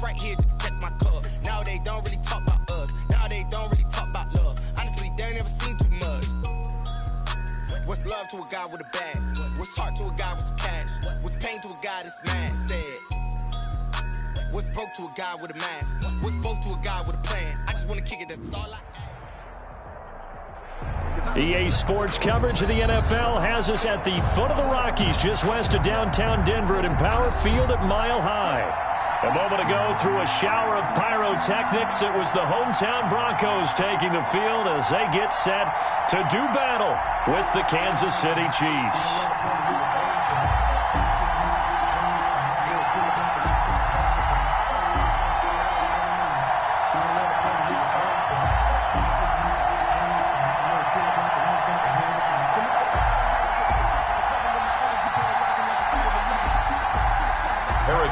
right here to protect my cup. Now they don't really talk about us. Now they don't really talk about love. Honestly, they ain't never seen too much. What's love to a guy with a bag? What's heart to a guy with some cash? What's pain to a guy that's mad? Said. What's broke to a guy with a mask? What's both to a guy with a plan? I just want to kick it, that's all I EA Sports coverage of the NFL has us at the foot of the Rockies, just west of downtown Denver at Empower Field at Mile High. A moment ago, through a shower of pyrotechnics, it was the hometown Broncos taking the field as they get set to do battle with the Kansas City Chiefs.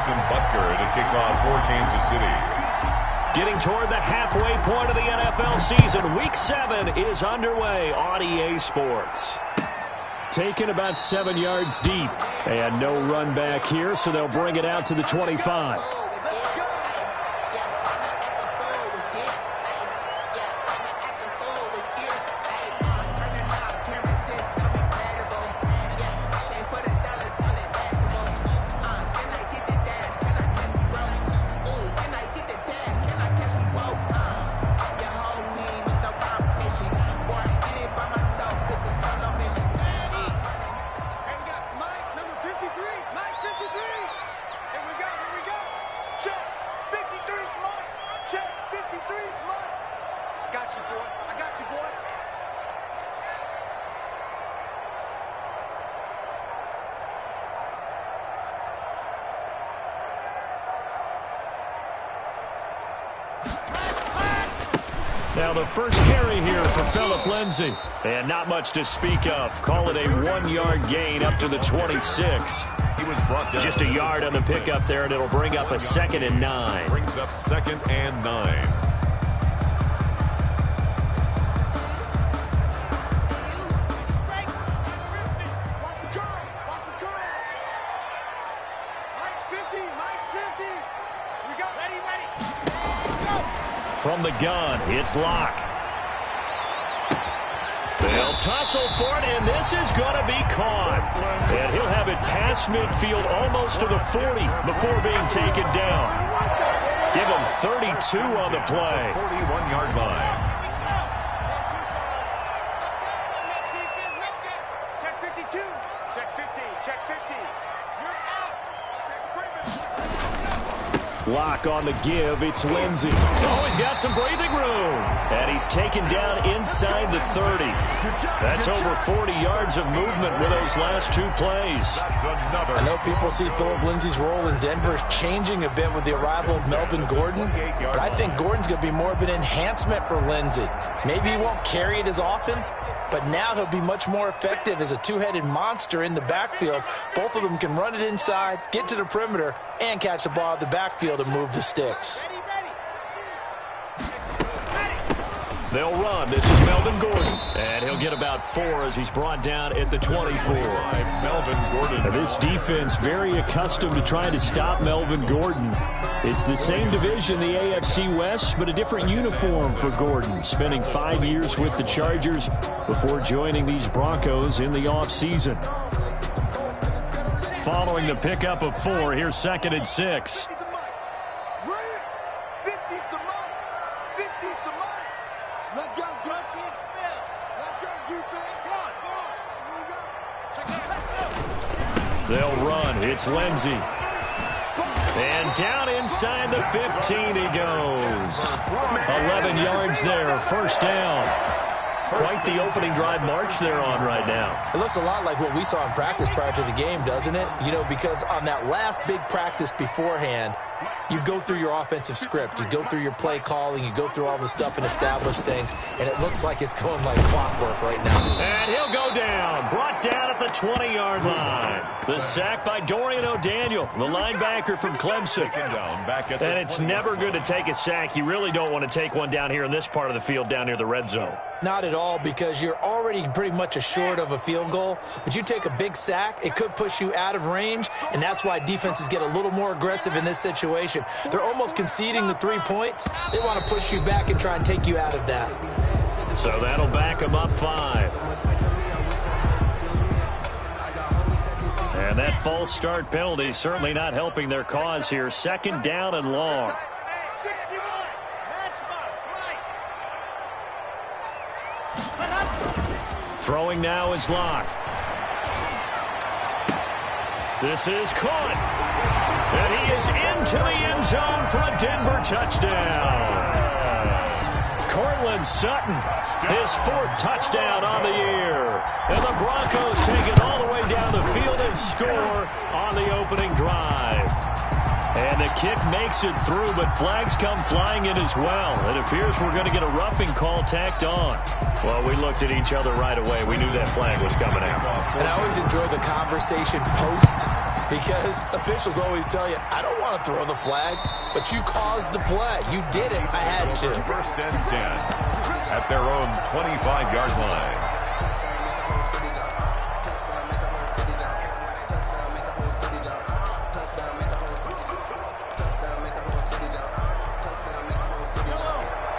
Butker to kick off for Kansas City. Getting toward the halfway point of the NFL season, Week 7 is underway on EA Sports. Taken about 7 yards deep. And no run back here, so they'll bring it out to the 25. Now the first carry here for Phillip Lindsay. And not much to speak of. Call it a 1-yard gain up to the 26. He was brought down. Just a yard on the pickup there, and it'll bring up a 2nd and 9. Brings up 2nd and 9. From the gun, it's Locke. They'll tussle for it, and this is going to be caught. And he'll have it past midfield almost to the 40 before being taken down. Give him 32 on the play. 41-yard line. Check 52. Check 50. Check 50. You're out. Locke on the give. It's Lindsay. Oh, he's got some breathing room. And he's taken down inside the 30. That's over 40 yards of movement with those last 2 plays. I know people see Phillip Lindsay's role in Denver is changing a bit with the arrival of Melvin Gordon, but I think Gordon's going to be more of an enhancement for Lindsay. Maybe he won't carry it as often, but now he'll be much more effective as a two-headed monster in the backfield. Both of them can run it inside, get to the perimeter, and catch the ball at the backfield and move the sticks. They'll run. This is Melvin Gordon. And he'll get about 4 as he's brought down at the 24. Melvin Gordon. Now this defense very accustomed to trying to stop Melvin Gordon. It's the same division, the AFC West, but a different uniform for Gordon, spending 5 years with the Chargers before joining these Broncos in the offseason. Following the pickup of 4, here's 2nd and 6. They'll run. It's Lindsay. And down inside the 15 he goes. 11 yards there. First down. Quite the opening drive march they're on right now. It looks a lot like what we saw in practice prior to the game, doesn't it? You know, because on that last big practice beforehand, you go through your offensive script. You go through your play calling. You go through all the stuff and establish things. And it looks like it's going like clockwork right now. And he'll go down. Brought down at at the 20-yard line. The sack by Dorian O'Daniel, the linebacker from Clemson. And it's never good to take a sack. You really don't want to take one down here in this part of the field down near the red zone. Not at all, because you're already pretty much assured of a field goal. But you take a big sack, it could push you out of range, and that's why defenses get a little more aggressive in this situation. They're almost conceding the 3 points. They want to push you back and try and take you out of that. So that'll back them up 5. And that false start penalty certainly not helping their cause here. 2nd down and long. 61. Matchbox, right. Throwing now is Locke. This is caught. And he is into the end zone for a Denver touchdown. Cortland Sutton, his 4th touchdown on the year. And the Broncos take it all the way down the field and score on the opening drive. And the kick makes it through, but flags come flying in as well. It appears we're going to get a roughing call tacked on. Well, we looked at each other right away. We knew that flag was coming out. And I always enjoy the conversation post, because officials always tell you, I don't want to throw the flag, but you caused the play. You did it. I had to. 1st and 10 at their own 25-yard line.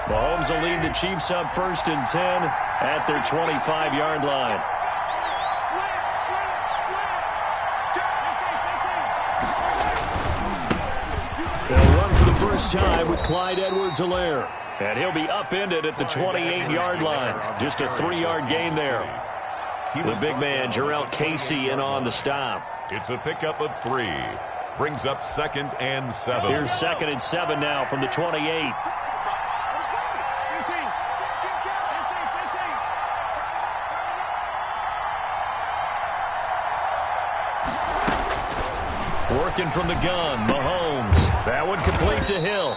Mahomes will lead the Chiefs up 1st and 10 at their 25-yard line. They'll run for the first time with Clyde Edwards-Helaire. And he'll be upended at the 28-yard line. Just a 3-yard gain there. The big man, Jarrell Casey, in on the stop. It's a pickup of 3. Brings up 2nd and 7. Here's 2nd and 7 now from the 28. Working from the gun, Mahomes. That one complete to Hill.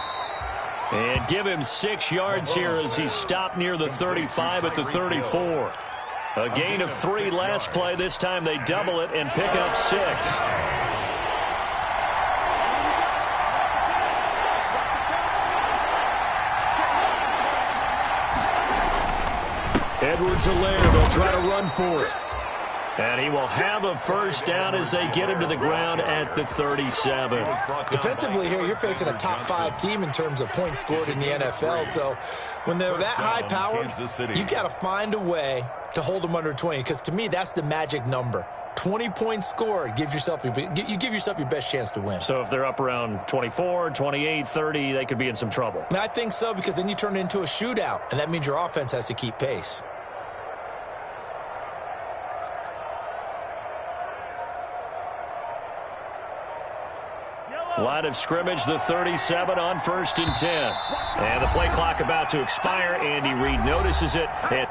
And give him 6 yards here as he stopped near the 35 at the 34. A gain of 3 last play. This time they double it and pick up 6. Edwards-Helaire, they'll try to run for it. And he will have a first down as they get him to the ground at the 37. Defensively here, you're facing a top 5 team in terms of points scored in the NFL. So when they're that high powered, you got to find a way to hold them under 20. Because to me, that's the magic number. 20 points scored, you give yourself your best chance to win. So if they're up around 24, 28, 30, they could be in some trouble. I think so, because then you turn it into a shootout, and that means your offense has to keep pace. Line of scrimmage, the 37 on 1st and 10. And the play clock about to expire. Andy Reid notices it. And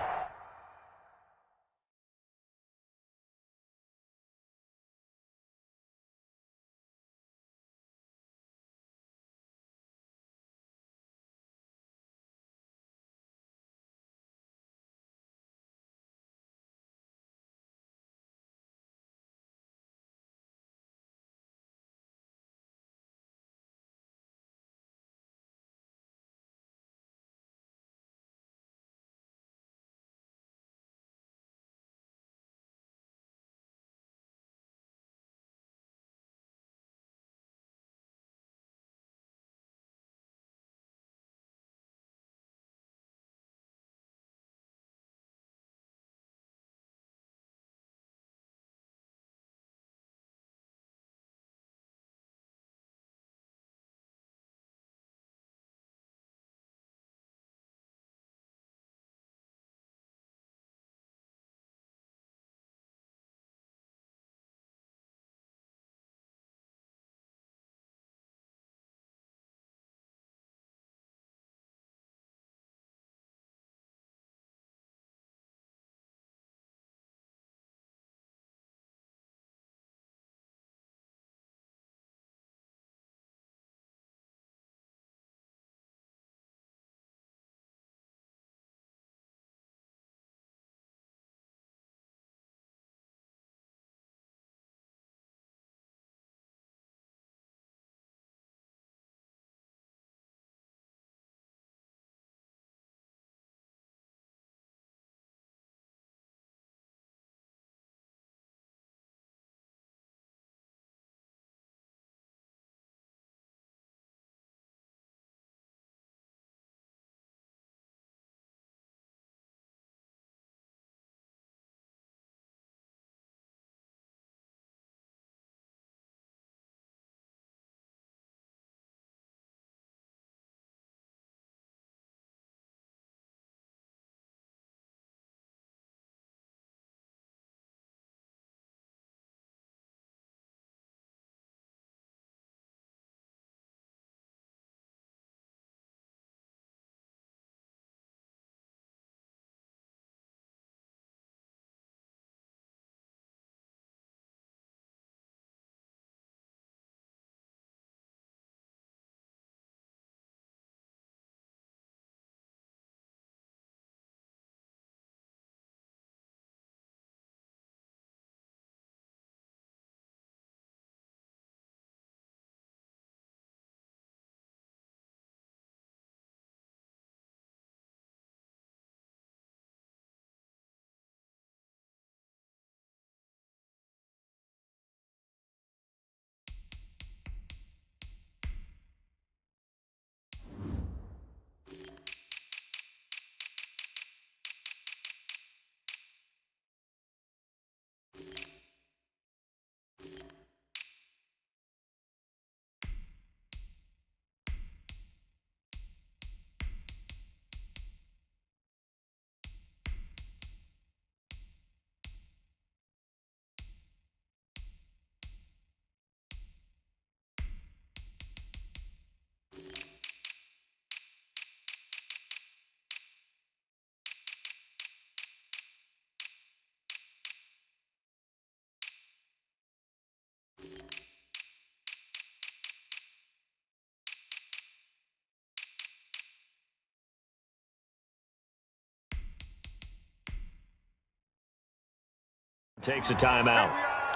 Takes a timeout.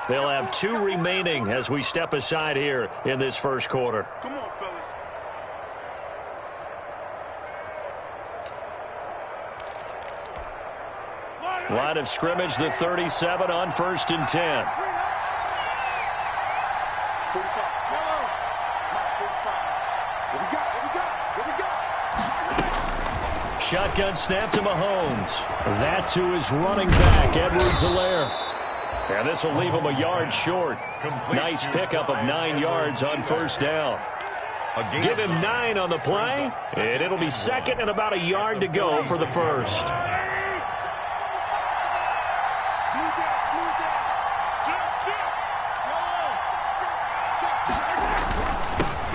They'll have 2 remaining as we step aside here in this first quarter. Come on, fellas. Line of scrimmage, the 37 on 1st and 10. Shotgun snap to Mahomes. That's who is running back, Edwards-Helaire. And this will leave him a yard short. Nice pickup of 9 yards on 1st down. Give him 9 on the play, and it'll be 2nd and about a yard to go for the first.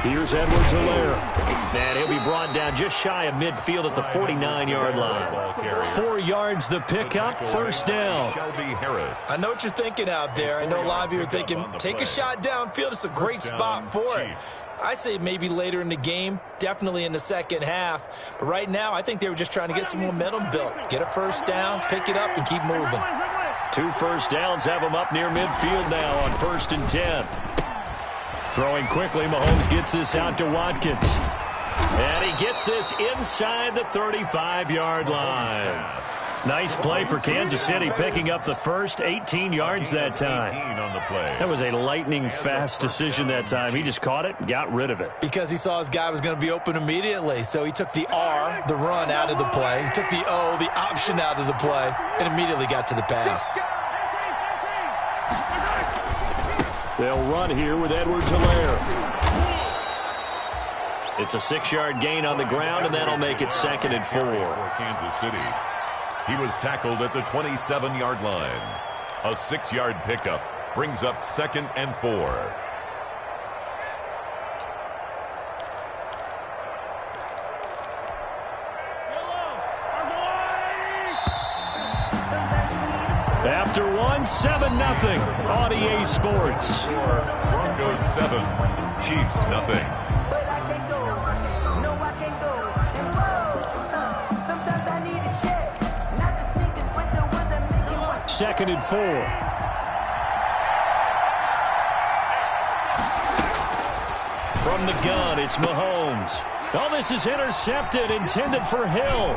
Here's Edwards-Helaire. And he'll be brought down just shy of midfield at the 49-yard line. 4 yards the pickup, 1st down. I know what you're thinking out there. I know a lot of you are thinking, take a shot downfield. It's a great spot for it. I'd say maybe later in the game, definitely in the second half. But right now, I think they were just trying to get some momentum built. Get a 1st down, pick it up, and keep moving. 2 first downs have them up near midfield now on 1st and 10. Throwing quickly, Mahomes gets this out to Watkins. And he gets this inside the 35-yard line. Nice play for Kansas City, picking up the first, 18 yards that time. That was a lightning-fast decision that time. He just caught it and got rid of it. Because he saw his guy was going to be open immediately. So he took the R, the run, out of the play. He took the O, the option, out of the play, and immediately got to the pass. They'll run here with Edwards-Helaire. It's a 6-yard gain on the ground, and that'll make it 2nd and 4. For Kansas City. He was tackled at the 27-yard line. A 6-yard pickup brings up 2nd and 4. After 1, 7-0 on EA Sports. Broncos 7, Chiefs nothing. 2nd and 4. From the gun, it's Mahomes. Oh, this is intercepted, intended for Hill.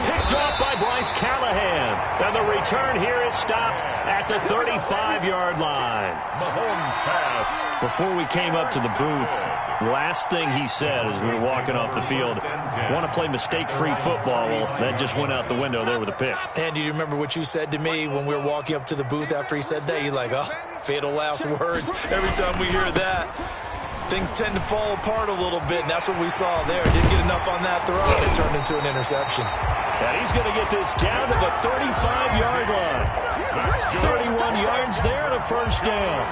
Picked off by Bryce Callahan. And the return here is stopped at the 35-yard line. Mahomes pass. Before we came up to the booth, last thing he said as we were walking off the field, want to play mistake-free football. Well, that just went out the window there with a pick. And do you remember what you said to me when we were walking up to the booth after he said that? You're like, oh, fatal last words. Every time we hear that, things tend to fall apart a little bit, and that's what we saw there. Didn't get enough on that throw, and it turned into an interception. And he's going to get this down to the 35-yard line. 31 yards there and a 1st down.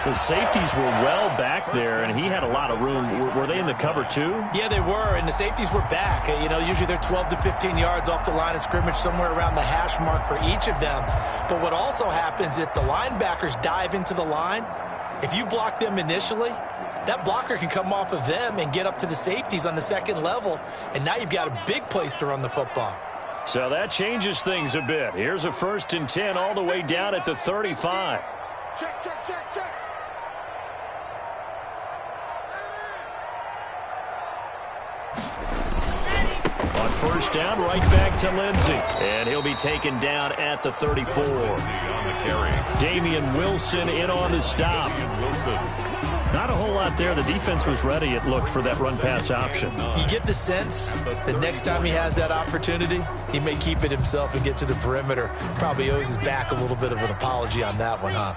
The safeties were well back there, and he had a lot of room. Were they in the cover too? Yeah, they were, and the safeties were back. You know, usually they're 12 to 15 yards off the line of scrimmage, somewhere around the hash mark for each of them. But what also happens if the linebackers dive into the line, if you block them initially, that blocker can come off of them and get up to the safeties on the 2nd level, and now you've got a big place to run the football. So that changes things a bit. Here's a 1st and 10 all the way down at the 35. Check, check, check, check. On 1st down, right back to Lindsey. And he'll be taken down at the 34. Damian Wilson in on the stop. Not a whole lot there. The defense was ready, it looked, for that run-pass option. You get the sense that next time he has that opportunity, he may keep it himself and get to the perimeter. Probably owes his back a little bit of an apology on that one, huh?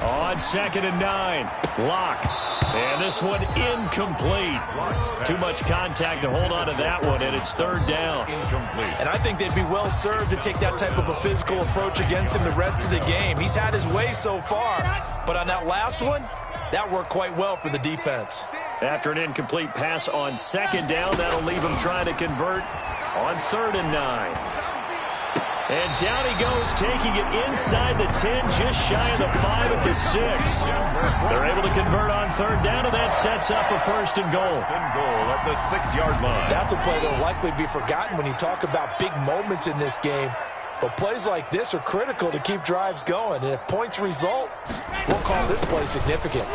On 2nd and 9, Locke. And this one incomplete. Too much contact to hold on to that one, and it's 3rd down. And I think they'd be well served to take that type of a physical approach against him the rest of the game. He's had his way so far, but on that last one, that worked quite well for the defense. After an incomplete pass on 2nd down, that'll leave him trying to convert on 3rd and 9. And down he goes, taking it inside the 10, just shy of the 5 at the 6. They're able to convert on third down, and that sets up a first and goal. First and goal at the 6-yard line. That's a play that will likely be forgotten when you talk about big moments in this game. But plays like this are critical to keep drives going. And if points result, we'll call this play significant.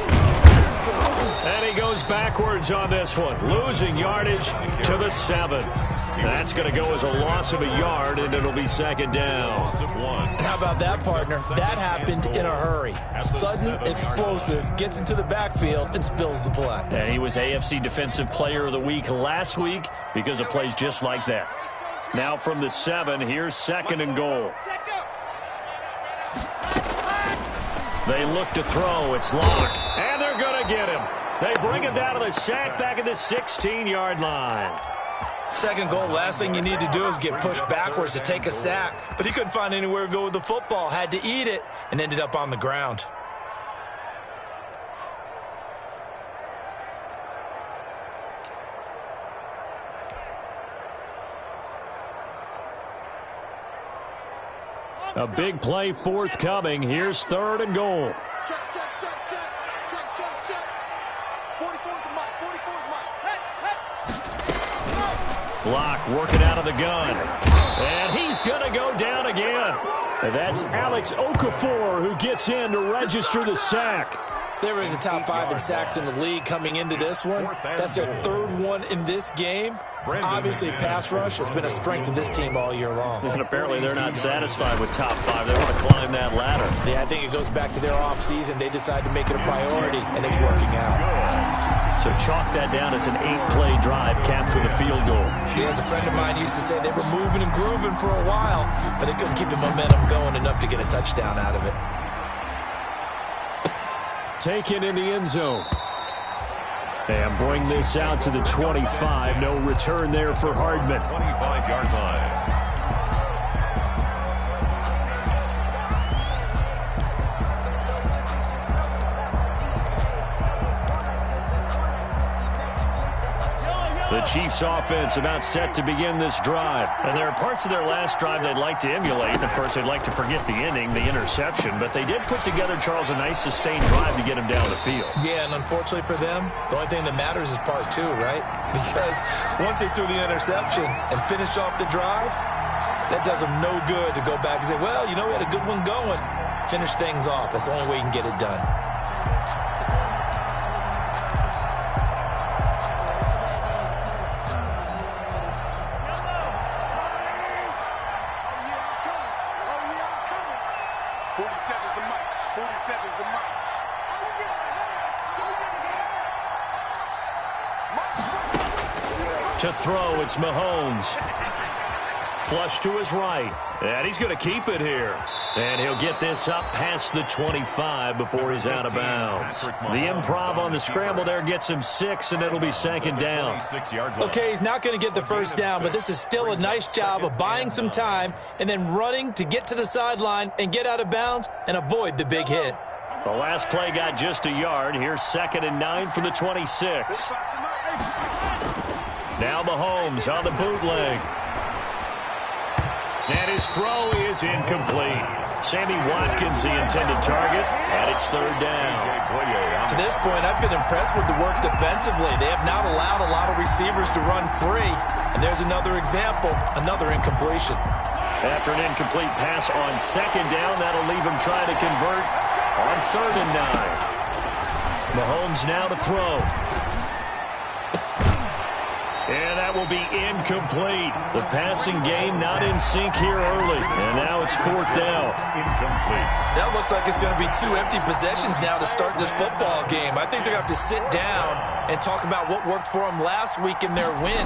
And he goes backwards on this one, losing yardage to the 7. That's going to go as a loss of a yard, and it'll be second down. How about that, partner? That happened in a hurry. Sudden, explosive, gets into the backfield, and spills the play. And he was AFC Defensive Player of the Week last week because of plays just like that. Now from the 7, here's second and goal. They look to throw. It's Locke. And they're going to get him. They bring him down to the sack back at the 16-yard line. Second goal, last thing you need to do is get pushed backwards to take a sack. But he couldn't find anywhere to go with the football. Had to eat it and ended up on the ground. A big play forthcoming. Here's third and goal. Check, check, check, check. Check, check, check. 44's the mark. 44's mark. Hey, hey. Locke working out of the gun. And he's going to go down again. And that's Alex Okafor who gets in to register the sack. They were in the top 5 in sacks in the league coming into this one. That's their third one in this game. Obviously, pass rush has been a strength of this team all year long. And apparently they're not satisfied with top 5. They want to climb that ladder. Yeah, I think it goes back to their offseason. They decided to make it a priority, and it's working out. So chalk that down as an 8-play drive capped with a field goal. Yeah, as a friend of mine used to say, they were moving and grooving for a while, but they couldn't keep the momentum going enough to get a touchdown out of it. Taken in the end zone. And bring this out to the 25. No return there for Hardman. 25-yard line. The Chiefs offense about set to begin this drive. And there are parts of their last drive they'd like to emulate. And of course, they'd like to forget the ending, the interception. But they did put together, Charles, a nice sustained drive to get him down the field. Yeah, and unfortunately for them, the only thing that matters is part 2, right? Because once they threw the interception and finished off the drive, that does them no good to go back and say, well, you know, we had a good one going. Finish things off. That's the only way you can get it done. To throw, it's Mahomes. Flush to his right. And he's going to keep it here. And he'll get this up past the 25 before he's out of bounds. The improv on the scramble there gets him 6, and it'll be second down. Okay, he's not going to get the first down, but this is still a nice job of buying some time and then running to get to the sideline and get out of bounds and avoid the big hit. The last play got just a yard. Here's second and 9 from the 26. Now Mahomes on the bootleg. And his throw is incomplete. Sammy Watkins, the intended target, and it's third down. To this point, I've been impressed with the work defensively. They have not allowed a lot of receivers to run free. And there's another example, another incompletion. After an incomplete pass on second down, that'll leave him trying to convert on third and 9. Mahomes now to throw. And that will be incomplete. The passing game not in sync here early. And now it's fourth down. Incomplete. That looks like it's going to be 2 empty possessions now to start this football game. I think they're going to have to sit down and talk about what worked for them last week in their win.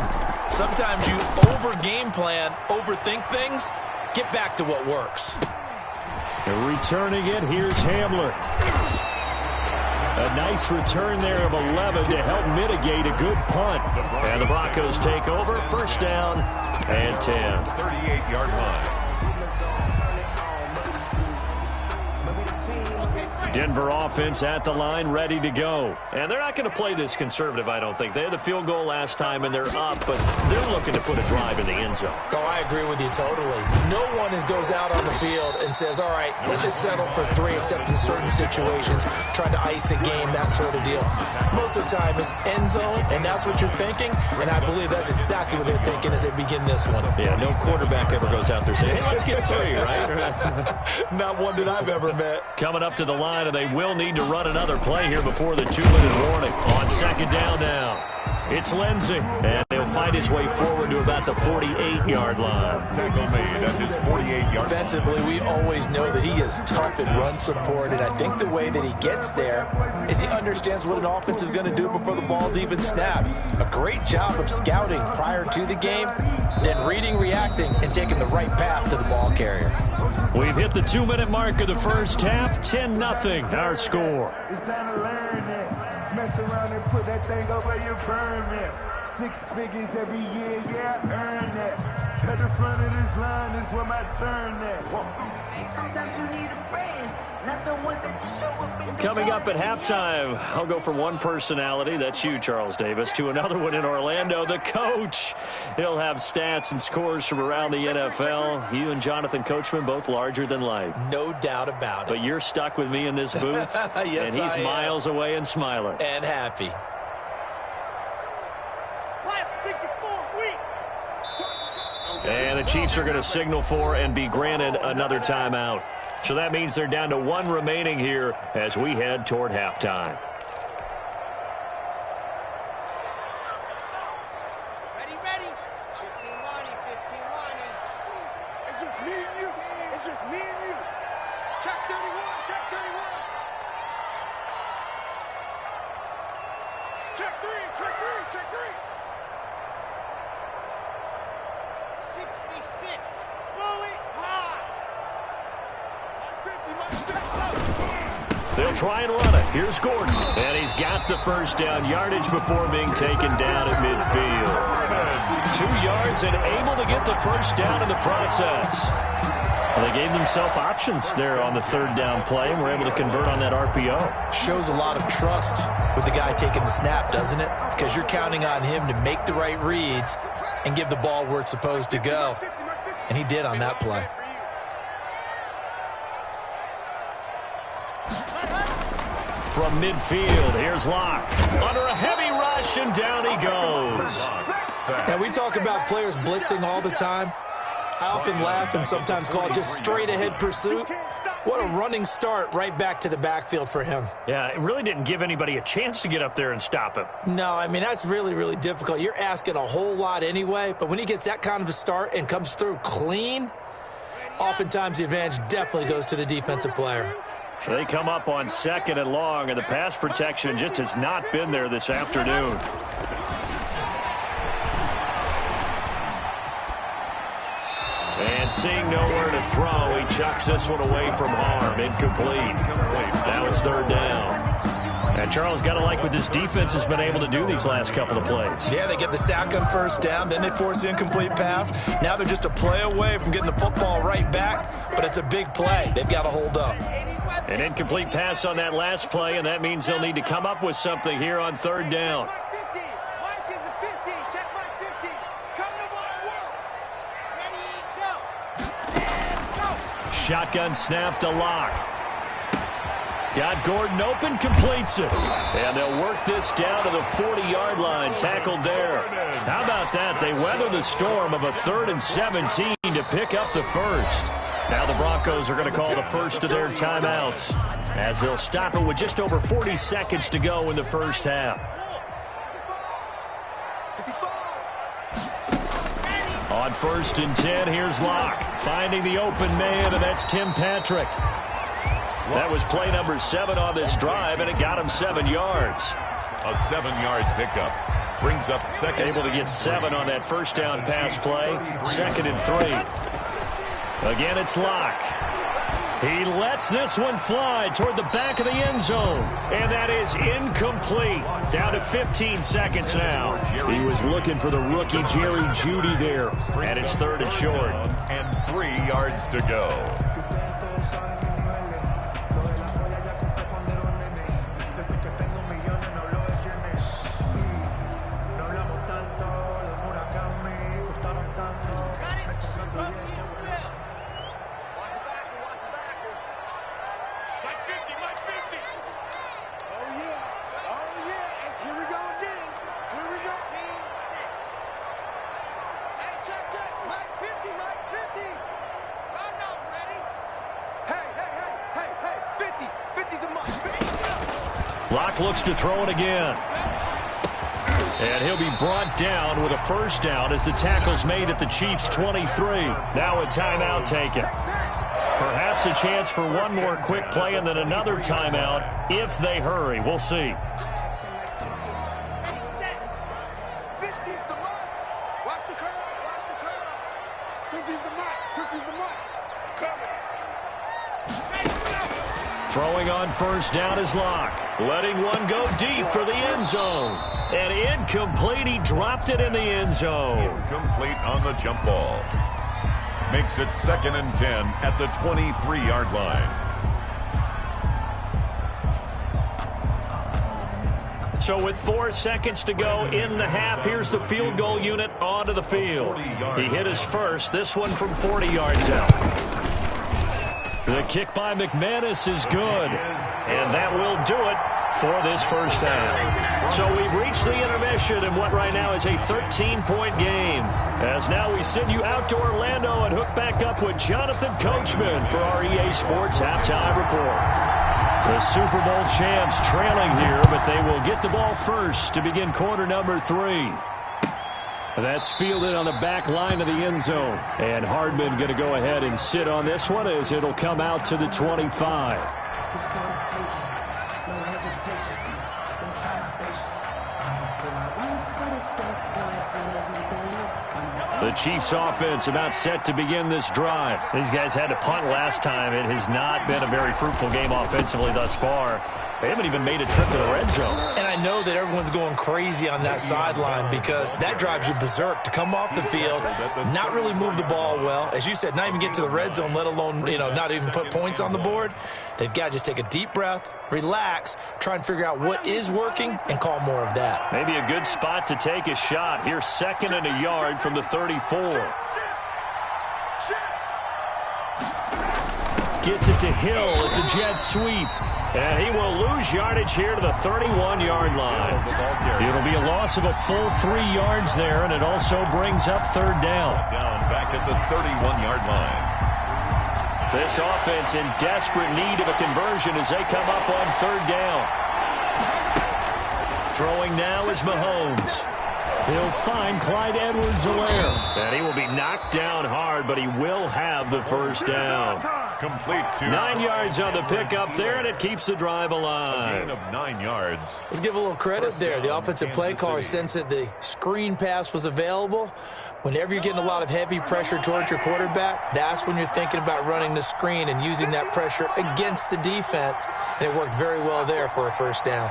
Sometimes you over-game plan, overthink things. Get back to what works. Returning it, here's Hamler. A nice return there of 11 to help mitigate a good punt. And the Broncos take over, first down and 10. 38-yard line. Denver offense at the line, ready to go. And they're not going to play this conservative, I don't think. They had the field goal last time, and they're up, but they're looking to put a drive in the end zone. Oh, I agree with you totally. No one goes out on the field and says, all right, let's just settle for 3, except in certain situations, trying to ice a game, that sort of deal. Most of the time, it's end zone, and that's what you're thinking, and I believe that's exactly what they're thinking as they begin this one. Yeah, no quarterback ever goes out there saying, hey, let's get 3, right? Not one that I've ever met. Coming up to the line, and they will need to run another play here before the 2-minute warning. On second down now. It's Lindsey, and he'll find his way forward to about the 48-yard line. Tackle made at his 48-yard. Defensively, we always know that he is tough in run support, and I think the way that he gets there is he understands what an offense is going to do before the ball's even snapped. A great job of scouting prior to the game, then reading, reacting, and taking the right path to the ball carrier. We've hit the 2-minute mark of the first half, 10-0, our score. It's time to learn that. Mess around and put that thing over your permit. 6 figures every year, yeah, earn that. At the front of this line is where my turn at. Sometimes you need a friend, not the ones that just show up in the Coming up at halftime, I'll go from one personality, that's you, Charles Davis, to another one in Orlando, the coach. He'll have stats and scores from around the NFL. You and Jonathan Coachman, both larger than life. No doubt about it. But you're stuck with me in this booth, yes, and he's miles away and smiling. And happy. 64 week. And the Chiefs are going to signal for and be granted another timeout. So that means they're down to 1 remaining here as we head toward halftime. Ready. 15 lining. It's just me and you. Check 31. Check 3. 66. Fully high. They'll try and run it. Here's Gordon. And he's got the first down yardage before being taken down at midfield. 2 yards and able to get the first down in the process. Well, they gave themselves options there on the 3rd down play and were able to convert on that RPO. Shows a lot of trust with the guy taking the snap, doesn't it? Because you're counting on him to make the right reads and give the ball where it's supposed to go. And he did on that play. From midfield, here's Locke. Under a heavy rush, and down he goes. Now, we talk about players blitzing all the time. I often laugh and sometimes call it just straight-ahead pursuit. What a running start right back to the backfield for him. Yeah, it really didn't give anybody a chance to get up there and stop him. No, I mean, that's really, really difficult. You're asking a whole lot anyway, but when he gets that kind of a start and comes through clean, oftentimes the advantage definitely goes to the defensive player. They come up on 2nd and long, and the pass protection just has not been there this afternoon. And seeing nowhere to throw, he chucks this one away from harm. Incomplete. Now it's 3rd down. And Charles, got to like what this defense has been able to do these last couple of plays. Yeah, they get the sack on 1st down, then they force the incomplete pass. Now they're just a play away from getting the football right back, but it's a big play. They've got to hold up. An incomplete pass on that last play, and that means they'll need to come up with something here on 3rd down. Shotgun snap to Locke. Got Gordon open, completes it. And they'll work this down to the 40-yard line, tackled there. How about that? They weather the storm of a 3rd and 17 to pick up the first. Now the Broncos are going to call the first of their timeouts as they'll stop it with just over 40 seconds to go in the first half. On 1st and 10, here's Locke finding the open man, and that's Tim Patrick. That was play number 7 on this drive, and it got him 7 yards. A 7-yard pickup brings up 2nd. Able to get 7 on that first down pass play. 2nd and 3. Again, it's Locke. He lets this one fly toward the back of the end zone, and that is incomplete. Down to 15 seconds now. He was looking for the rookie Jerry Jeudy there, and it's 3rd and short. And 3 yards to go. Locke looks to throw it again. And he'll be brought down with a first down as the tackle's made at the Chiefs' 23. Now a timeout taken. Perhaps a chance for one more quick play and then another timeout if they hurry. We'll see. Throwing on first down is Locke. Letting one go deep for the end zone. And incomplete. He dropped it in the end zone. Incomplete on the jump ball. Makes it 2nd and 10 at the 23-yard line. So with 4 seconds to go in the half, here's the field goal unit onto the field. He hit his first, this one from 40 yards out. The kick by McManus is good, and that will do it for this first half. So we've reached the intermission in what right now is a 13-point game. As now we send you out to Orlando and hook back up with Jonathan Coachman for our EA Sports Halftime Report. The Super Bowl champs trailing here, but they will get the ball first to begin quarter number 3. That's fielded on the back line of the end zone. And Hardman going to go ahead and sit on this one as it'll come out to the 25. The Chiefs offense about set to begin this drive. These guys had to punt last time. It has not been a very fruitful game offensively thus far. They haven't even made a trip to the red zone. And I know that everyone's going crazy on that sideline because that drives you berserk to come off the field, not really move the ball well. As you said, not even get to the red zone, let alone, not even put points on the board. They've got to just take a deep breath, relax, try and figure out what is working and call more of that. Maybe a good spot to take a shot. Here's 2nd and a yard from the 34. Gets it to Hill. It's a jet sweep. And he will lose yardage here to the 31-yard line. It'll be a loss of a full 3 yards there, and it also brings up 3rd down. Back at the 31-yard line. This offense in desperate need of a conversion as they come up on 3rd down. Throwing now is Mahomes. He'll find Clyde Edwards-Helaire. And he will be knocked down hard, but he will have the first down. Complete to 9 yards on the pickup there, and it keeps the drive alive. A gain of 9 yards. Let's give a little credit there. The offensive play caller sensed that the screen pass was available. Whenever you're getting a lot of heavy pressure towards your quarterback, that's when you're thinking about running the screen and using that pressure against the defense. And it worked very well there for a first down.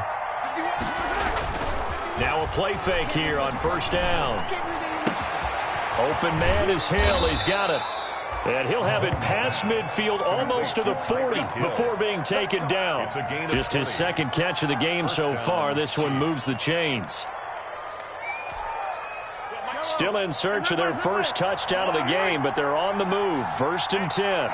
Now a play fake here on first down. Open man is Hill. He's got it. And he'll have it past midfield almost to the 40 before being taken down. Just his 2nd catch of the game so far. This one moves the chains. Still in search of their first touchdown of the game, but they're on the move. 1st and 10.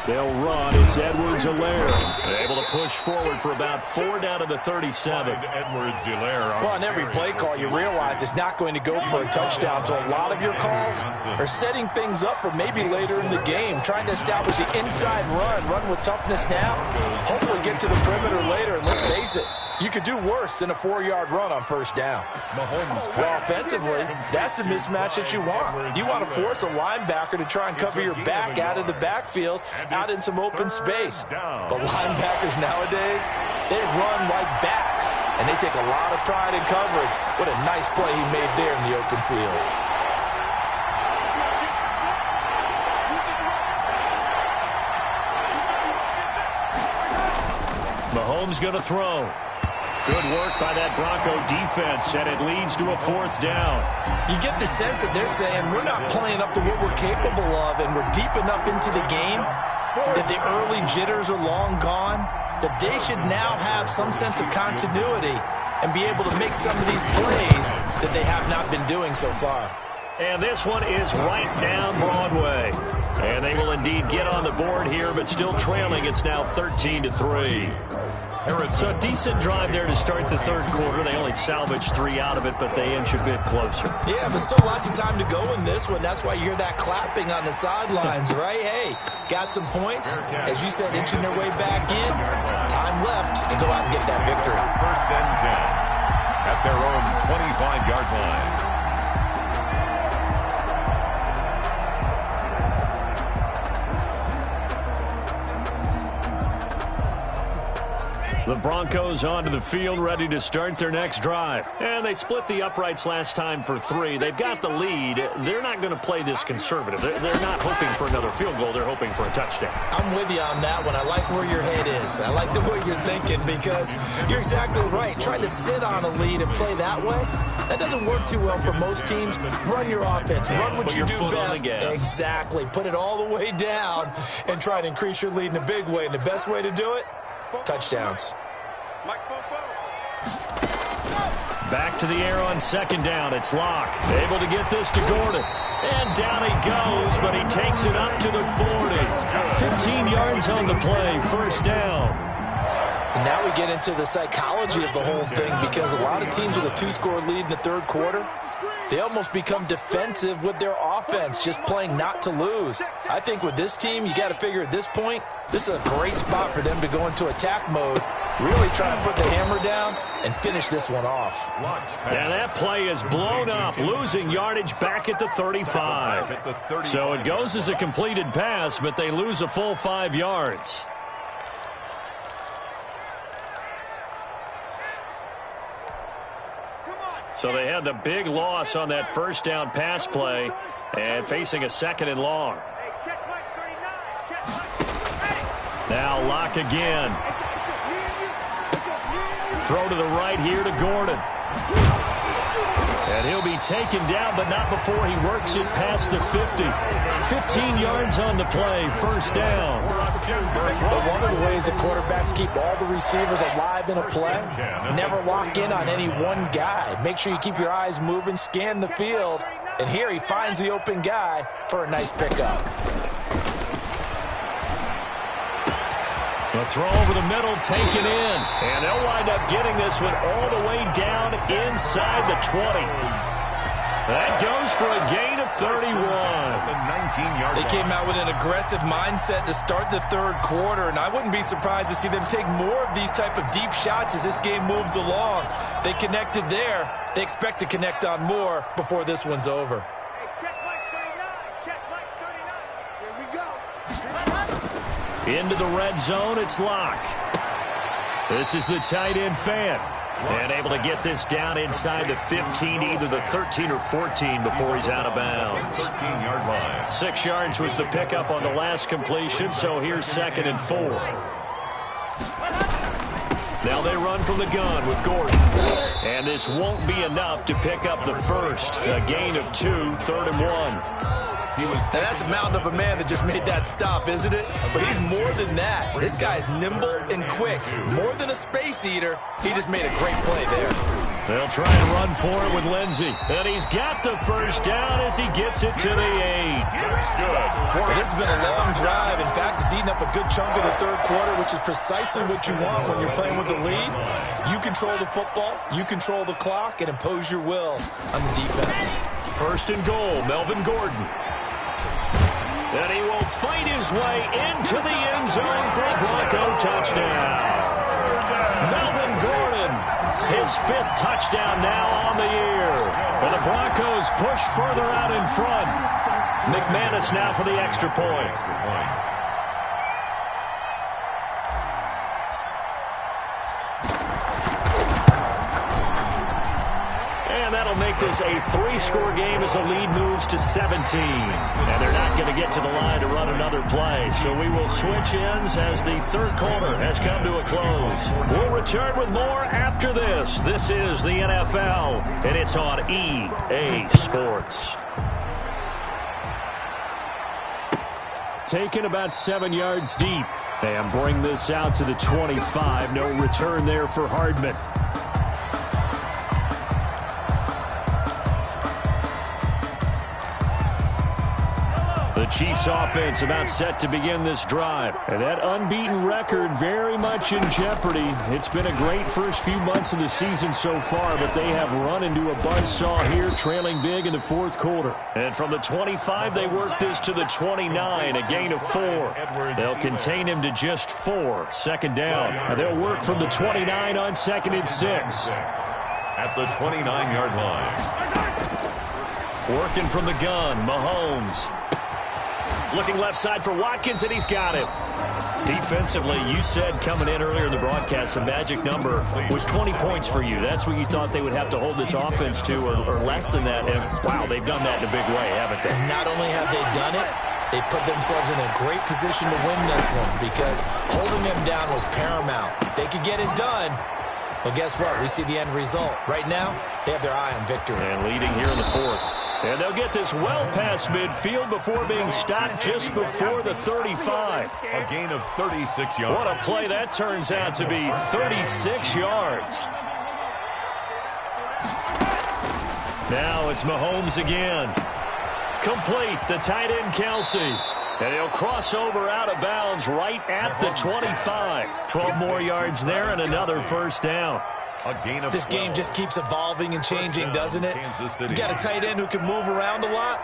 They'll run. It's Edwards-Helaire. Able to push forward for about 4 down to the 37. Edwards-Helaire. Well, on every play call, you realize it's not going to go for a touchdown. So a lot of your calls are setting things up for maybe later in the game, trying to establish the inside run with toughness now, hopefully get to the perimeter later. And let's face it, you could do worse than a 4-yard run on first down. Well, offensively, that's the mismatch that you want. You want to force a linebacker to try and cover your back out of the backfield, out in some open space. But linebackers nowadays, they run like backs, and they take a lot of pride in covering. What a nice play he made there in the open field. Mahomes going to throw. Good work by that Bronco defense, and it leads to a 4th down. You get the sense that they're saying we're not playing up to what we're capable of, and we're deep enough into the game that the early jitters are long gone, that they should now have some sense of continuity and be able to make some of these plays that they have not been doing so far. And this one is right down Broadway. And they will indeed get on the board here, but still trailing. It's now 13-3. So a decent drive there to start the third quarter. They only salvaged 3 out of it, but they inch a bit closer. Yeah, but still lots of time to go in this one. That's why you hear that clapping on the sidelines, right? Hey, got some points. As you said, inching their way back in. Time left to go out and get that victory. First and 10 at their own 25-yard line. The Broncos onto the field, ready to start their next drive. And they split the uprights last time for 3. They've got the lead. They're not going to play this conservative. They're not hoping for another field goal. They're hoping for a touchdown. I'm with you on that one. I like where your head is. I like the way you're thinking because you're exactly right. Trying to sit on a lead and play that way, that doesn't work too well for most teams. Run your offense. Run what you do best. Exactly. Put it all the way down and try to increase your lead in a big way. And the best way to do it? Touchdowns. Back to the air on second down. It's Locke. Able to get this to Gordon. And down he goes, but he takes it up to the 40. 15 yards on the play. First down. And now we get into the psychology of the whole thing because a lot of teams with a 2-score lead in the third quarter, they almost become defensive with their offense, just playing not to lose. I think with this team, you got to figure at this point, this is a great spot for them to go into attack mode, really try to put the hammer down and finish this one off. And that play is blown up, losing yardage back at the 35. So it goes as a completed pass, but they lose a full 5 yards. So they had the big loss on that first down pass play and facing a second and long. Now Locke again. Throw to the right here to Gordon. And he'll be taken down, but not before he works it past the 50. 15 yards on the play, first down. But one of the ways that quarterbacks keep all the receivers alive in a play, never lock in on any one guy. Make sure you keep your eyes moving, scan the field, and here he finds the open guy for a nice pickup. The throw over the middle, taken in. And they'll wind up getting this one all the way down inside the 20. That goes for a gain of 31. They came out with an aggressive mindset to start the third quarter, and I wouldn't be surprised to see them take more of these type of deep shots as this game moves along. They connected there. They expect to connect on more before this one's over. Into the red zone, it's Locke. This is the tight end fan. And able to get this down inside the 15, either the 13 or 14 before he's out of bounds. 13-yard line. 6 yards was the pickup on the last completion, so here's second and 4. Now they run from the gun with Gordon. And this won't be enough to pick up the first. A gain of 2, third and 1. And that's a mountain of a man that just made that stop, isn't it? But he's more than that. This guy's nimble and quick. More than a space eater, he just made a great play there. They'll try and run for it with Lindsey. And he's got the first down as he gets it to the 8. Looks good. Well, this has been a long drive. In fact, it's eaten up a good chunk of the third quarter, which is precisely what you want when you're playing with the lead. You control the football, you control the clock, and impose your will on the defense. First and goal, Melvin Gordon. And he will fight his way into the end zone for a Bronco touchdown. Melvin Gordon, his 5th touchdown now on the year. And the Broncos push further out in front. McManus now for the extra point. And that'll make this a 3-score game as the lead moves to 17. And they're not going to get to the line to run another play. So we will switch ends as the third quarter has come to a close. We'll return with more after this. This is the NFL, and it's on EA Sports. Taken about 7 yards deep. And bring this out to the 25. No return there for Hardman. The Chiefs offense about set to begin this drive. And that unbeaten record very much in jeopardy. It's been a great first few months of the season so far, but they have run into a buzzsaw here, trailing big in the fourth quarter. And from the 25, they work this to the 29, a gain of 4. They'll contain him to just 4, second down. And they'll work from the 29 on 2nd and 6. At the 29-yard line. Working from the gun, Mahomes. Looking left side for Watkins, and he's got him. Defensively, you said coming in earlier in the broadcast, the magic number was 20 points for you. That's what you thought they would have to hold this offense to, or less than that. And, wow, they've done that in a big way, haven't they? And not only have they done it, they put themselves in a great position to win this one because holding them down was paramount. If they could get it done, well, guess what? We see the end result. Right now, they have their eye on victory. And leading here in the fourth. And they'll get this well past midfield before being stopped just before the 35. A gain of 36 yards. What a play that turns out to be, 36 yards. Now it's Mahomes again. Complete, the tight end Kelsey. And he'll cross over out of bounds right at the 25. 12 more yards there and another first down. This game just keeps evolving and changing, doesn't it? You got a tight end who can move around a lot.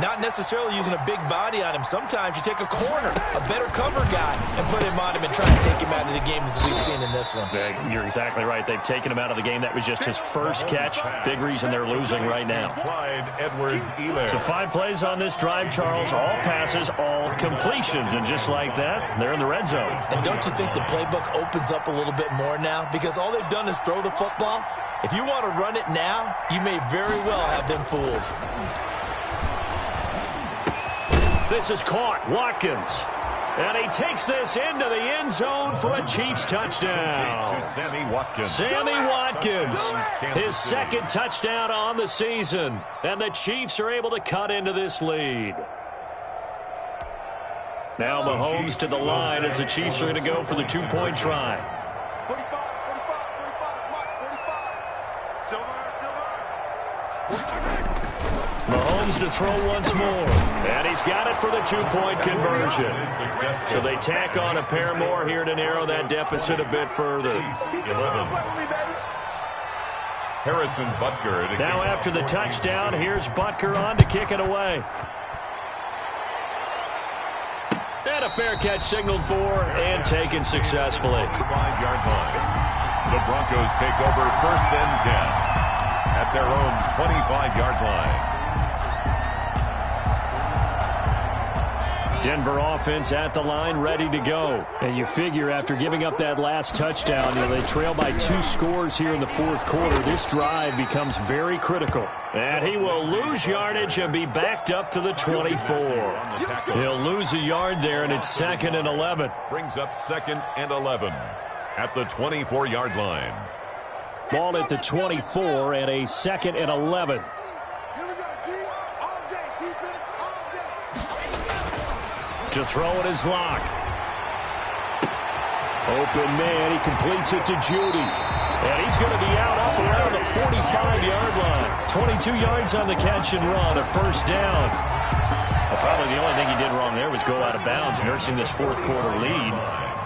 Not necessarily using a big body on him. Sometimes you take a corner, a better cover guy, and put him on him and try to take him out of the game as we've seen in this one. You're exactly right. They've taken him out of the game. That was just his first catch. Big reason they're losing right now. So 5 plays on this drive, Charles. All passes, all completions. And just like that, they're in the red zone. And don't you think the playbook opens up a little bit more now? Because all they've done is throw the football. If you want to run it now, you may very well have them fooled. This is caught. Watkins. And he takes this into the end zone for a Chiefs touchdown. To Sammy Watkins. Sammy Watkins, his second touchdown on the season. And the Chiefs are able to cut into this lead. Now Mahomes to the line as the Chiefs are going to go for the 2-point try. 45, 45, Silver. Mahomes to throw once more. And he's got it for the 2-point conversion. So they tack on a pair more here to narrow that deficit a bit further. 11. Harrison Butker. Now after the touchdown, here's Butker on to kick it away. And a fair catch signaled for and taken successfully. 5-yard line. The Broncos take over 1st and 10 at their own 25-yard line. Denver offense at the line, ready to go. And you figure after giving up that last touchdown, they trail by 2 scores here in the fourth quarter. This drive becomes very critical. And he will lose yardage and be backed up to the 24. He'll lose a yard there, and it's 2nd and 11. Brings up 2nd and 11 at the 24-yard line. Ball at the 24 and a 2nd and 11. To throw it is Locke. Open man, he completes it to Judy. And he's going to be out up around the 45-yard line. 22 yards on the catch and run, a first down. Well, probably the only thing he did wrong there was go out of bounds, nursing this fourth quarter lead.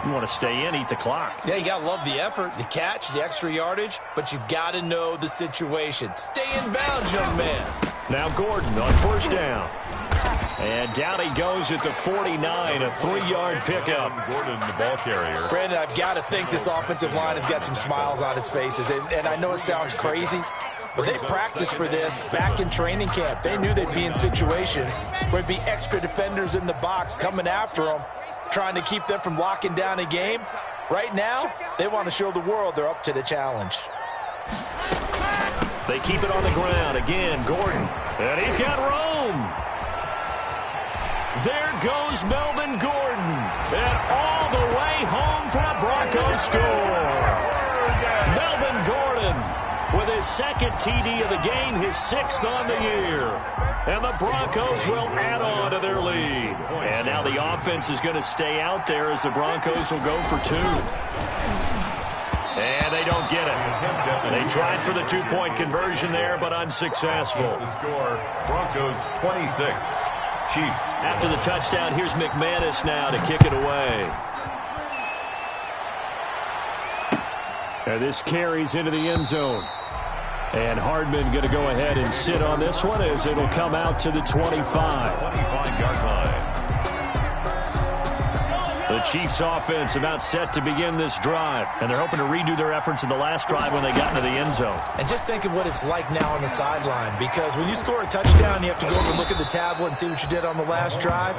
You want to stay in, eat the clock. Yeah, you got to love the effort, the catch, the extra yardage, but you got to know the situation. Stay in bounds, young man. Now Gordon on first down. And down he goes at the 49, a 3-yard pickup. Gordon, the ball carrier. Brandon, I've got to think this offensive line has got some smiles on its faces. And I know it sounds crazy, but they practiced for this back in training camp. They knew they'd be in situations where there'd be extra defenders in the box coming after them, trying to keep them from locking down a game. Right now, they want to show the world they're up to the challenge. They keep it on the ground. Again, Gordon. And he's got room. There goes Melvin Gordon. And all the way home for a Broncos score. Melvin Gordon with his 2nd TD of the game, his 6th on the year. And the Broncos will add on to their lead. And now the offense is going to stay out there as the Broncos will go for 2. And they don't get it. They tried for the 2-point conversion there, but unsuccessful. The score, Broncos 26, Chiefs. After the touchdown, here's McManus now to kick it away. And this carries into the end zone. And Hardman going to go ahead and sit on this one as it'll come out to the 25. 25-yard line. The Chiefs offense about set to begin this drive. And they're hoping to redo their efforts in the last drive when they got into the end zone. And just think of what it's like now on the sideline, because when you score a touchdown, you have to go over and look at the tablet and see what you did on the last drive.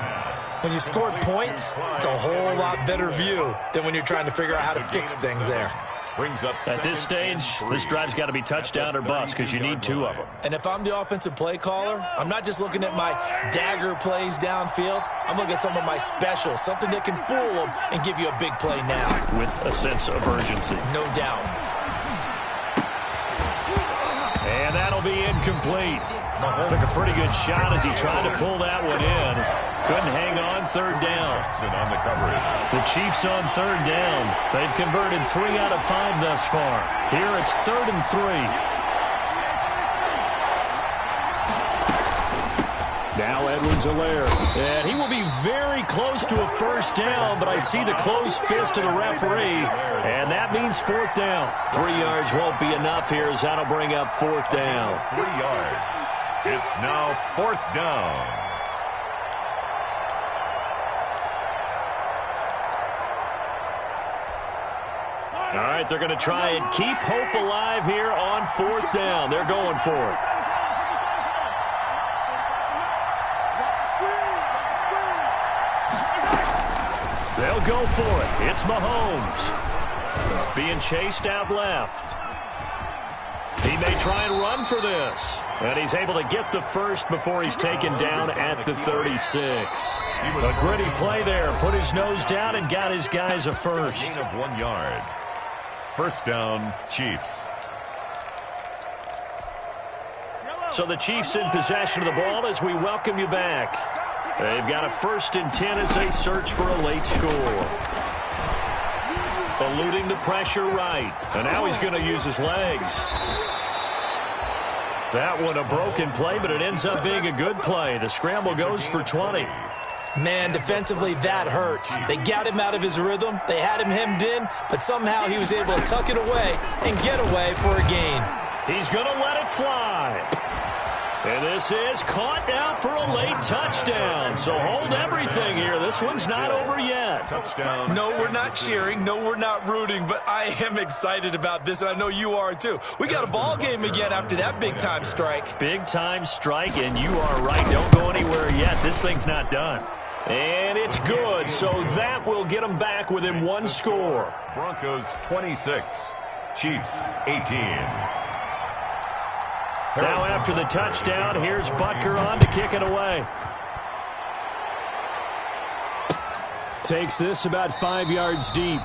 When you scored points, it's a whole lot better view than when you're trying to figure out how to fix things there. Brings up At this stage, this drive's got to be touchdown or bust because you need two of them. And if I'm the offensive play caller, I'm not just looking at my dagger plays downfield. I'm looking at some of my specials, something that can fool them and give you a big play now. With a sense of urgency. No doubt. And that'll be incomplete. Took a pretty good shot as he tried to pull that one in. Couldn't hang on, third down. on the coverage. The Chiefs on third down. They've converted 3 out of 5 thus far. Here it's 3rd and 3. Now Edwards-Helaire. And he will be very close to a first down, but I see the closed fist of the referee, and that means 4th down. 3 yards won't be enough here as that'll bring up 4th down. 3 yards. It's now 4th down. All right, they're going to try and keep hope alive here on 4th down. They're going for it. They'll go for it. It's Mahomes. Being chased out left. He may try and run for this. And he's able to get the first before he's taken down at the 36. A gritty play there. Put his nose down and got his guys a first. Gain of 1 yard. First down, Chiefs. So the Chiefs in possession of the ball as we welcome you back. They've got a 1st and 10 as they search for a late score. Eluding the pressure right. And now he's going to use his legs. That one a broken play, but it ends up being a good play. The scramble goes for 20. Man, defensively, that hurts. They got him out of his rhythm. They had him hemmed in, but somehow he was able to tuck it away and get away for a gain. He's going to let it fly. And this is caught now for a late touchdown. So hold everything here. This one's not over yet. Touchdown. No, we're not cheering. No, we're not rooting. But I am excited about this, and I know you are too. We got a ball game again after that big-time strike. Big-time strike, and you are right. Don't go anywhere yet. This thing's not done. And it's good. So that will get them back within 1 score. Broncos 26. Chiefs 18. Now after the touchdown, here's Butker on to kick it away. Takes this about 5 yards deep.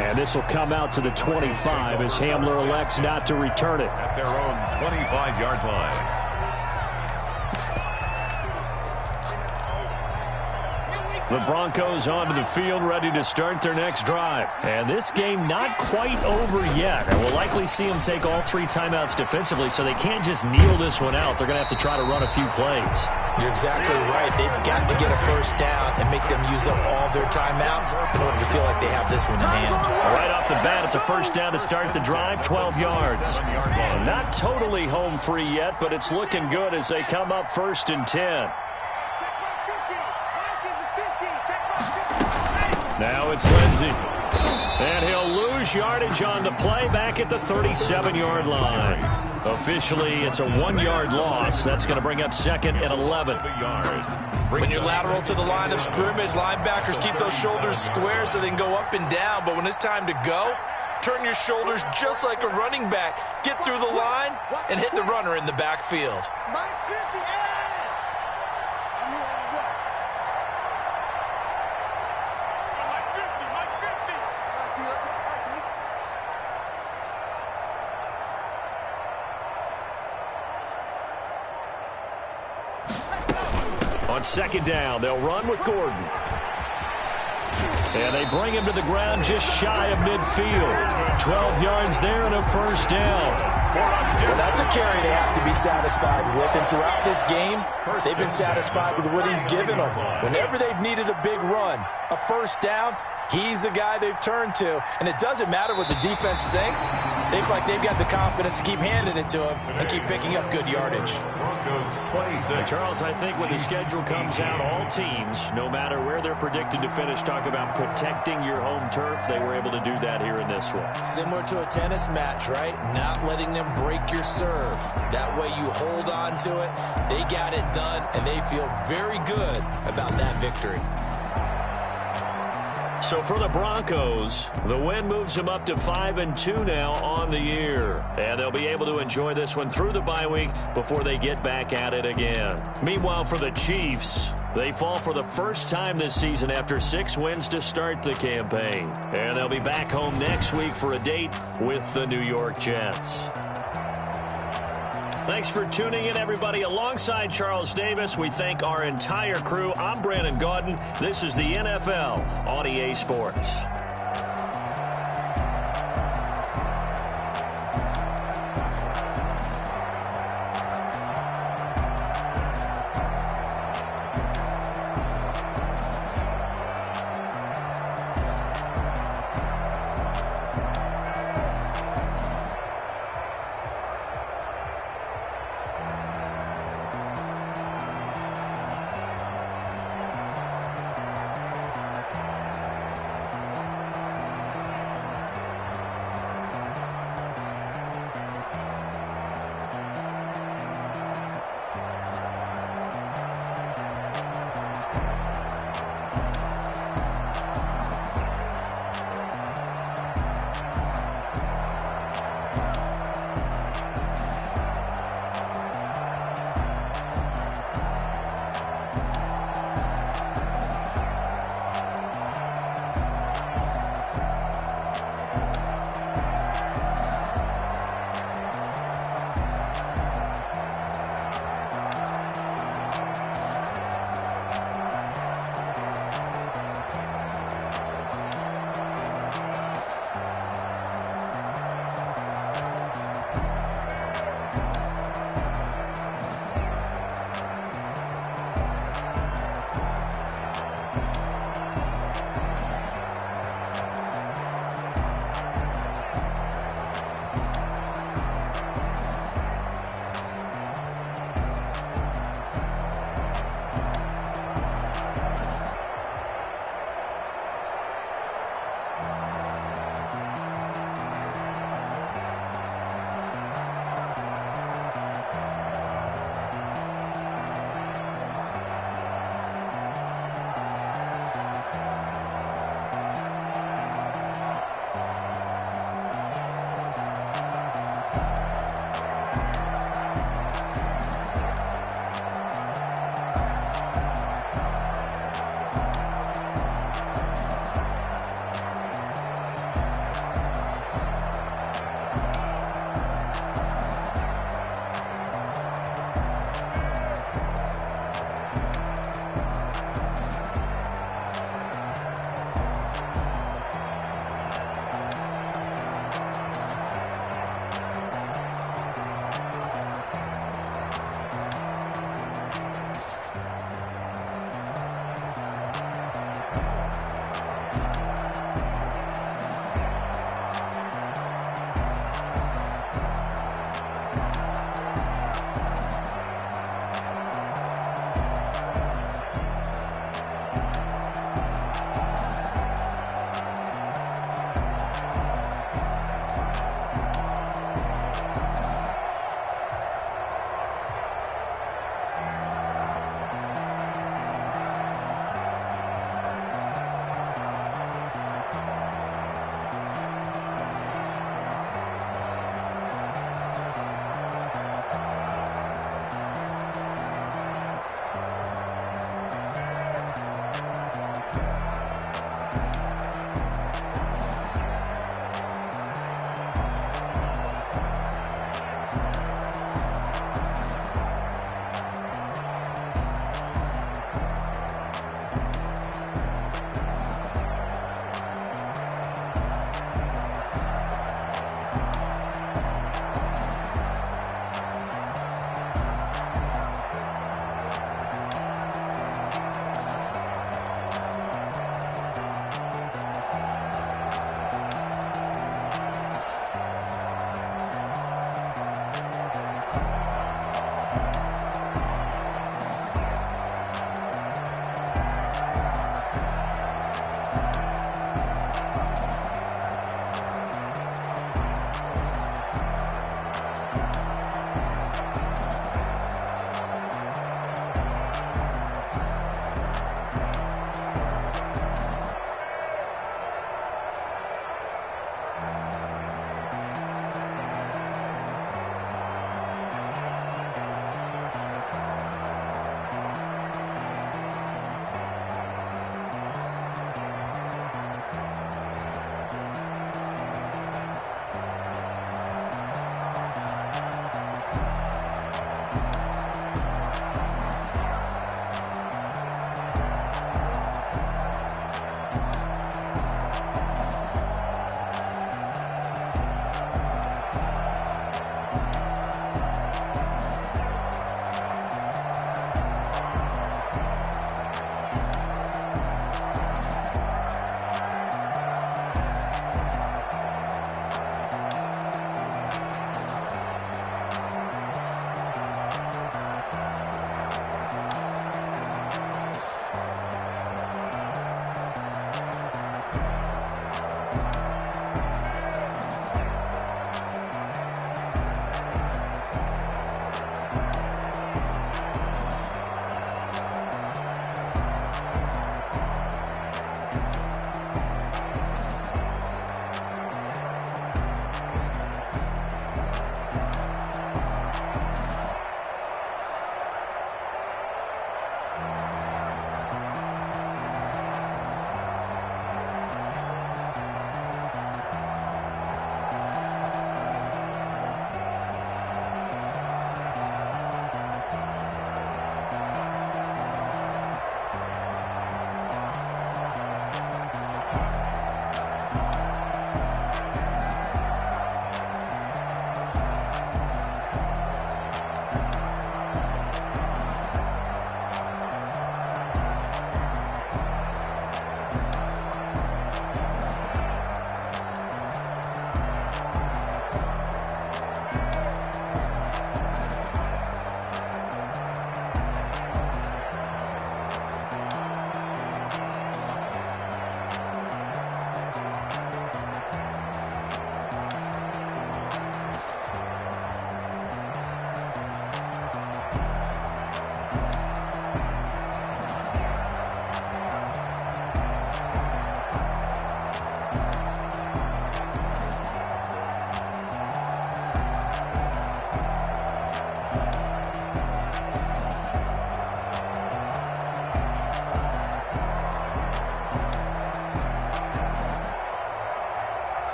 And this will come out to the 25 as Hamler elects not to return it. At their own 25-yard line. The Broncos onto the field, ready to start their next drive. And this game not quite over yet. And we'll likely see them take all 3 timeouts defensively, so they can't just kneel this one out. They're going to have to try to run a few plays. You're exactly right. They've got to get a first down and make them use up all their timeouts in order to feel like they have this one in hand. Right off the bat, it's a first down to start the drive, 12 yards. Not totally home free yet, but it's looking good as they come up 1st and 10. Now it's Lindsey. And he'll lose yardage on the play back at the 37-yard line. Officially, it's a 1-yard loss. That's going to bring up 2nd and 11. When you're lateral to the line of scrimmage, linebackers keep those shoulders square so they can go up and down. But when it's time to go, turn your shoulders just like a running back. Get through the line and hit the runner in the backfield. Mike's 50, I'm here on what? Mike 50. On 2nd down, they'll run with Gordon. And they bring him to the ground just shy of midfield. 12 yards there and a first down. Well, that's a carry they have to be satisfied with. And throughout this game, they've been satisfied with what he's given them. Whenever they've needed a big run, a first down, he's the guy they've turned to. And it doesn't matter what the defense thinks. They feel like they've got the confidence to keep handing it to him and keep picking up good yardage. Broncos 26. Charles, I think when the schedule comes out, all teams, no matter where they're predicted to finish, talk about protecting your home turf. They were able to do that here in this one. Similar to a tennis match, right? Not letting them break your serve. That way you hold on to it. They got it done, and they feel very good about that victory. So for the Broncos, the win moves them up to 5-2 now on the year. And they'll be able to enjoy this one through the bye week before they get back at it again. Meanwhile, for the Chiefs, they fall for the first time this season after 6 wins to start the campaign. And they'll be back home next week for a date with the New York Jets. Thanks for tuning in, everybody. Alongside Charles Davis, we thank our entire crew. I'm Brandon Gaudin. This is the NFL on EA Sports.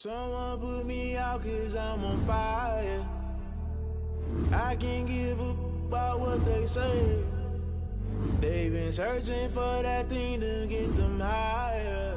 Someone put me out 'cause I'm on fire. I can't give a about what they say. They've been searching for that thing to get them higher.